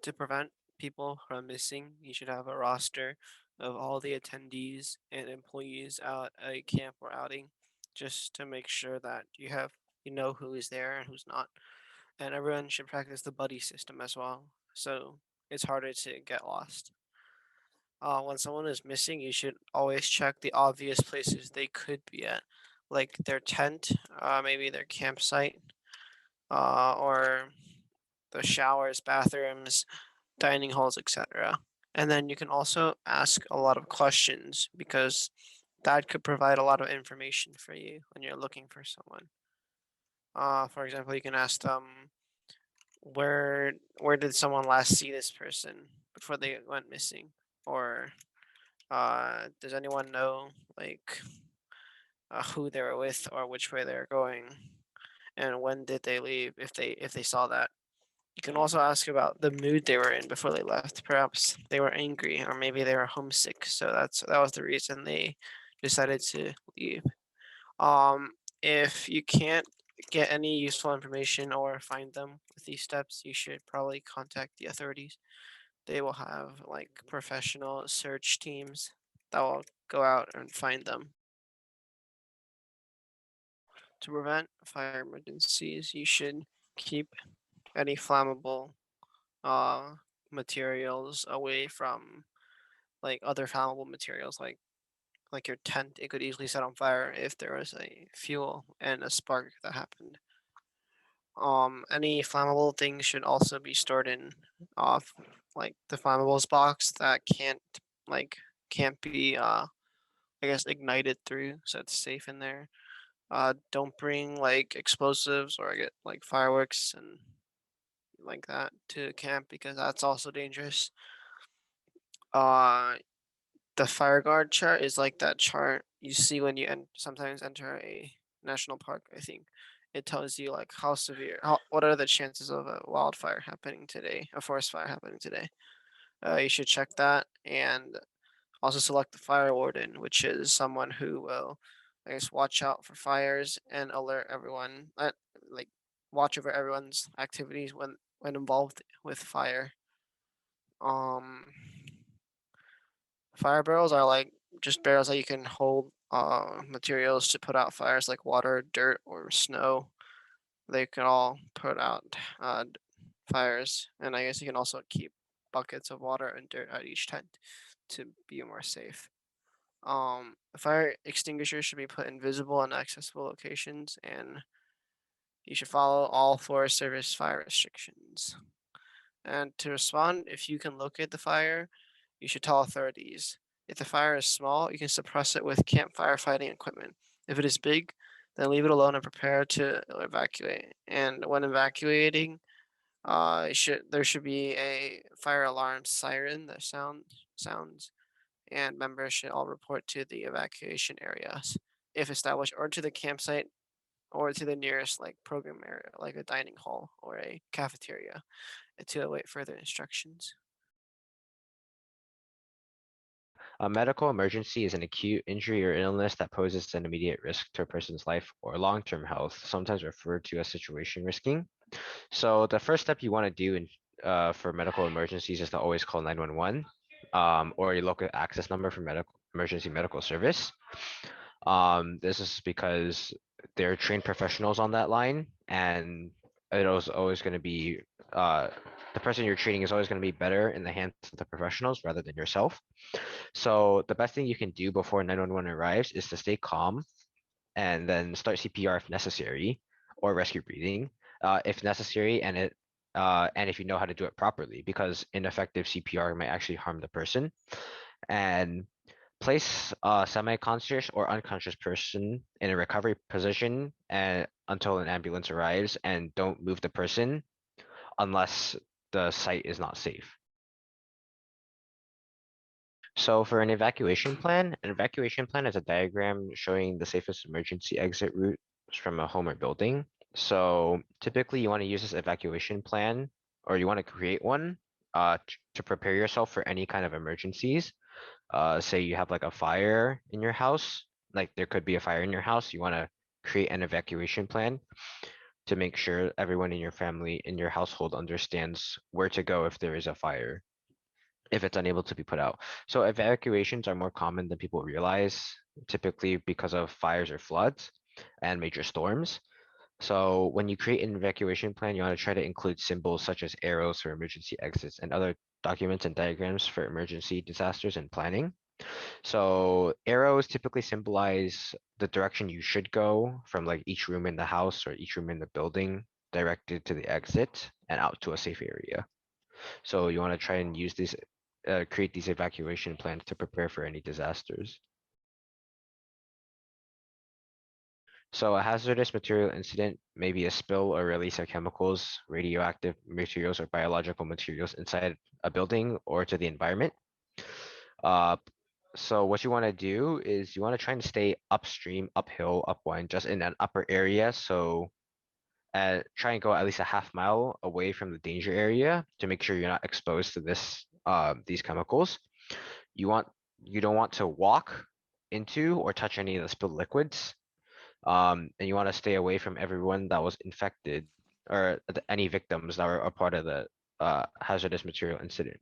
To prevent people from missing, you should have a roster of all the attendees and employees at a camp or outing, just to make sure that you know who is there and who's not. And everyone should practice the buddy system as well, so it's harder to get lost. When someone is missing, you should always check the obvious places they could be at, like their tent, maybe their campsite, or the showers, bathrooms, dining halls, etc. And then you can also ask a lot of questions because that could provide a lot of information for you when you're looking for someone. For example, you can ask them where did someone last see this person before they went missing, or does anyone know like who they were with or which way they're going, and when did they leave if they saw that. You can also ask about the mood they were in before they left. Perhaps they were angry, or maybe they were homesick. So that was the reason they decided to leave. Um, if you can't get any useful information or find them with these steps, you should probably contact the authorities. They will have like professional search teams that will go out and find them. To prevent fire emergencies, you should keep any flammable uh materials away from like other flammable materials like your tent. It could easily set on fire if there was a fuel and a spark that happened. Any flammable things should also be stored in off like the flammables box that like can't be I guess ignited through, so it's safe in there. Don't bring like explosives or get like fireworks and like that to camp because that's also dangerous. Uh, the fire guard chart is like that chart you see when you sometimes enter a national park. I think it tells you like what are the chances of a wildfire happening today, a forest fire happening today. You should check that and also select the fire warden, which is someone who will, I guess, watch out for fires and alert everyone, like watch over everyone's activities when involved with fire. Um, Fire barrels are like just barrels that you can hold materials to put out fires like water, dirt, or snow. They can all put out fires, and I guess you can also keep buckets of water and dirt at each tent to be more safe. Fire extinguishers should be put in visible and accessible locations, and you should follow all Forest Service fire restrictions. And to respond, if you can locate the fire, you should tell authorities. If the fire is small, you can suppress it with campfire fighting equipment. If it is big, then leave it alone and prepare to evacuate. And when evacuating, there should be a fire alarm siren that sounds, and members should all report to the evacuation areas if established, or to the campsite, or to the nearest like program area, like a dining hall or a cafeteria, to await further instructions. A medical emergency is an acute injury or illness that poses an immediate risk to a person's life or long-term health, sometimes referred to as situation risking. So the first step you want to do for medical emergencies is to always call 911 or your local access number for emergency medical service. This is because they're trained professionals on that line, and it is always going to be the person you're treating is always going to be better in the hands of the professionals rather than yourself. So the best thing you can do before 911 arrives is to stay calm and then start CPR if necessary, or rescue breathing if necessary, and if you know how to do it properly, because ineffective CPR might actually harm the person. And place a semi-conscious or unconscious person in a recovery position until an ambulance arrives, and don't move the person unless the site is not safe. So for an evacuation plan is a diagram showing the safest emergency exit routes from a home or building. So typically you want to use this evacuation plan, or you want to create one to prepare yourself for any kind of emergencies. Say you have like a fire in your house, like there could be a fire in your house, you want to create an evacuation plan. to make sure everyone in your family, in your household understands where to go if there is a fire, if it's unable to be put out. So evacuations are more common than people realize, typically because of fires or floods and major storms. So when you create an evacuation plan, you want to try to include symbols such as arrows for emergency exits and other documents and diagrams for emergency disasters and planning. So arrows typically symbolize the direction you should go from like each room in the house or each room in the building directed to the exit and out to a safe area. So you want to try and use these, create these evacuation plans to prepare for any disasters. So a hazardous material incident may be a spill or release of chemicals, radioactive materials, or biological materials inside a building or to the environment. Uh, so what you want to do is you want to try and stay upstream, uphill, upwind, just in an upper area. So try and go at least a half mile away from the danger area to make sure you're not exposed to these chemicals. You want you don't want to walk into or touch any of the spilled liquids, and you want to stay away from everyone that was infected or any victims that were a part of the hazardous material incident.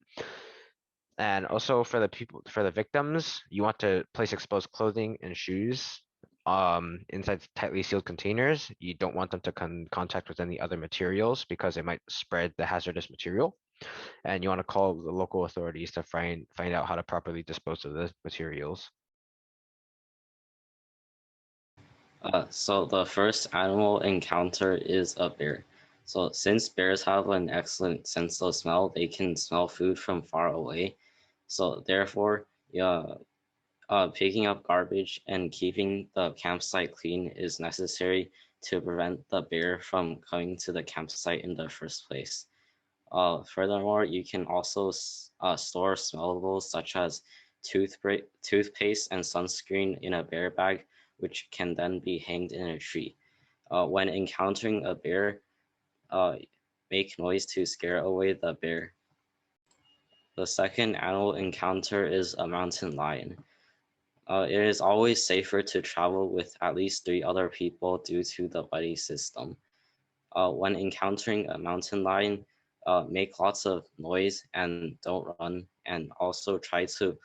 And also for the victims, you want to place exposed clothing and shoes inside tightly sealed containers. You don't want them to come in contact with any other materials because it might spread the hazardous material. And you want to call the local authorities to find out how to properly dispose of the materials. So the first animal encounter is a bear. So since bears have an excellent sense of smell, they can smell food from far away. So therefore, yeah, picking up garbage and keeping the campsite clean is necessary to prevent the bear from coming to the campsite in the first place. Furthermore, you can also store smellables such as toothpaste and sunscreen in a bear bag, which can then be hanged in a tree. When encountering a bear, uh, make noise to scare away the bear. The second animal encounter is a mountain lion. It is always safer to travel with at least three other people due to the buddy system. When encountering a mountain lion, make lots of noise and don't run, and also try to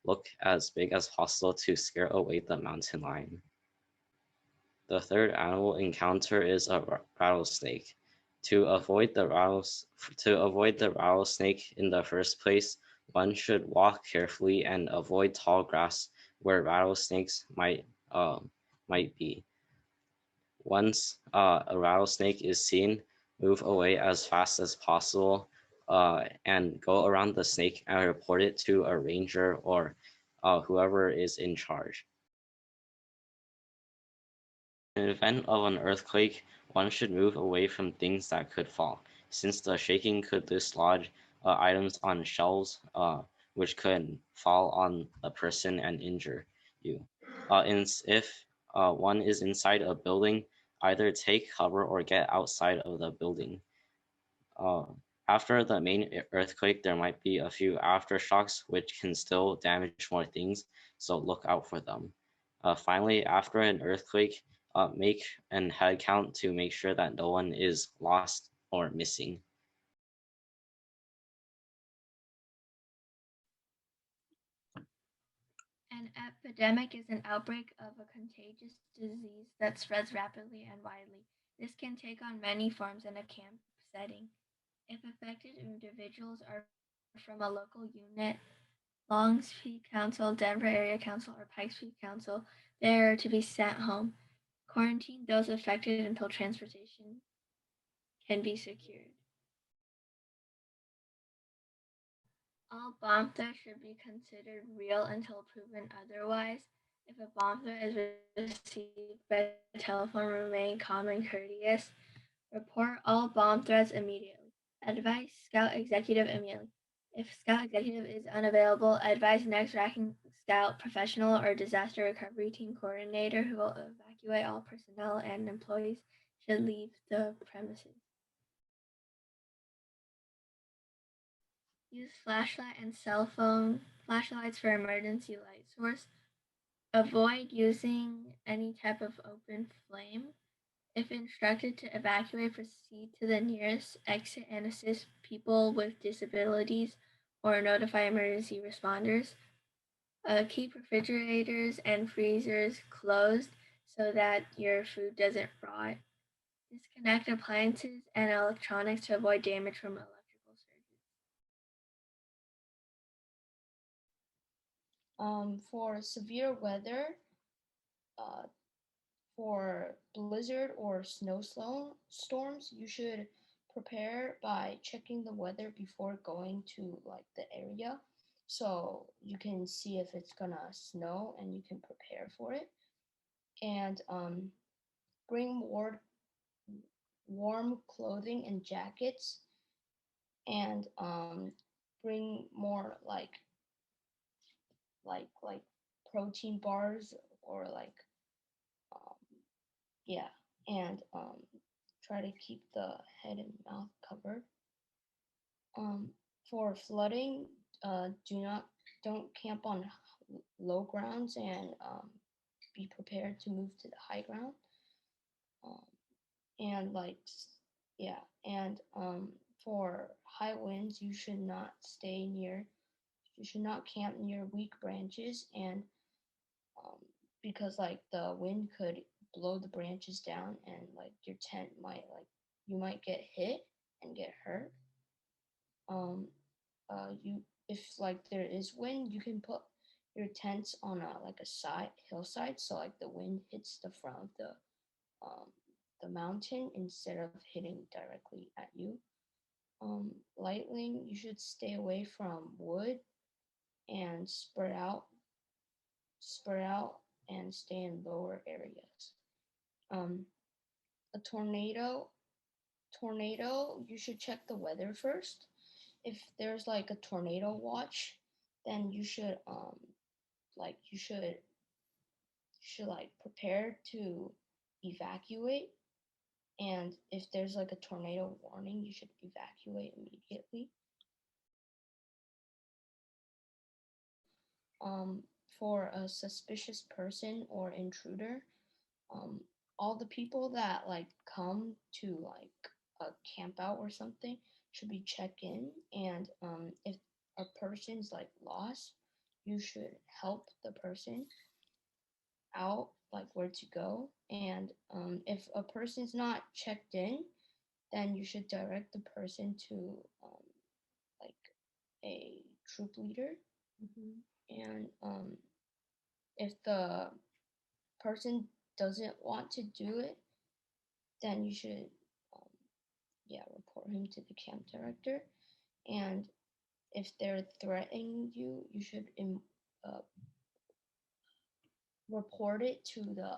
look as big as possible to scare away the mountain lion. The third animal encounter is a rattlesnake. To avoid the rattlesnake in the first place, one should walk carefully and avoid tall grass where rattlesnakes might be. Once a rattlesnake is seen, move away as fast as possible and go around the snake and report it to a ranger or whoever is in charge. In the event of an earthquake, one should move away from things that could fall, since the shaking could dislodge items on shelves, which could fall on a person and injure you. If one is inside a building, either take cover or get outside of the building. Uh, After the main earthquake, there might be a few aftershocks which can still damage more things, so look out for them. Finally, after an earthquake, make an head count to make sure that no one is lost or missing. An epidemic is an outbreak of a contagious disease that spreads rapidly and widely. This can take on many forms in a camp setting. If affected individuals are from a local unit, Long's Peak Council, Denver Area Council, or Pikes Peak Council, they are to be sent home. Quarantine those affected until transportation can be secured. All bomb threats should be considered real until proven otherwise. If a bomb threat is received by telephone, remain calm and courteous. Report all bomb threats immediately. Advise Scout Executive immediately. If Scout Executive is unavailable, advise next ranking Scout professional or disaster recovery team coordinator who will evacuate all personnel and employees should leave the premises. Use flashlight and cell phone flashlights for emergency light source. Avoid using any type of open flame. If instructed to evacuate, proceed to the nearest exit and assist people with disabilities or notify emergency responders. Keep refrigerators and freezers closed so that your food doesn't rot. Disconnect appliances and electronics to avoid damage from electrical surges. For severe weather, uh, for blizzard or storms, you should prepare by checking the weather before going to like the area, so you can see if it's gonna snow and you can prepare for it. And bring warm clothing and jackets, and bring more like protein bars, or like um, yeah, and try to keep the head and mouth covered. Um, for flooding, do not don't camp on low grounds, and be prepared to move to the high ground. Um, and yeah, and for high winds, you should not camp near weak branches, and um, because like the wind could blow the branches down, and like your tent might you might get hit and get hurt. Um, you if like there is wind, you can put your tents on a like a side hillside, so like the wind hits the front of um, the mountain instead of hitting directly at you. Lightning, you should stay away from wood and spread out and stay in lower areas. Um, a tornado, you should check the weather first. If there's like a tornado watch, then you should like prepare to evacuate. And if there's like a tornado warning, you should evacuate immediately. Um, for a suspicious person or intruder, um, all the people that like come to like a camp out or something should be checked in. And if a person's like lost, you should help the person out, like where to go. And if a person's not checked in, then you should direct the person to like a troop leader. And if the person doesn't want to do it, then you should um, report him to the camp director. And if they're threatening you, you should uh, report it to the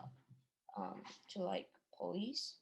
to like police.